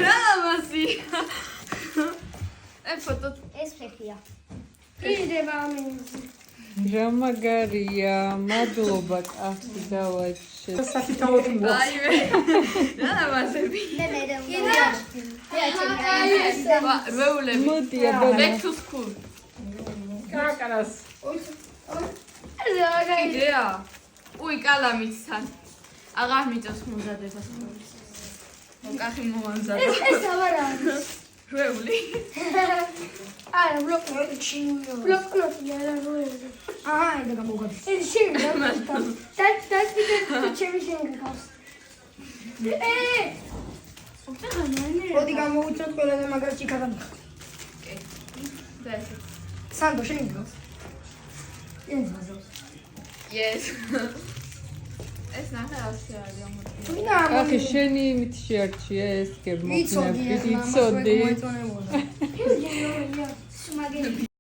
რამასი ფოტო ეს ფეხია. რამაგარია, მადლობა კაცი დავაჩე. აივე რამასები როულები მოდი აბა. back to school კაკარას. იდეა უი კალამიცთან აღარ მიწევს მომზადებას მოკახი მომანზადა ეს ავარა. როული არა, ბლოკნოტი. არა, როული. აჰა, ეს გამოგადის. ეს შეიძლება. და ჩემი შეგავს. მოდი გამოუწოთ ყველაზე მაგარი გადამიხ. სანდო შეგავს. yes ეს ნახე ასე არის ამოდი კახი შენი იმით შეარჩია ეს გემო. ვიცოდი. ვიცოდი. სუმაგერი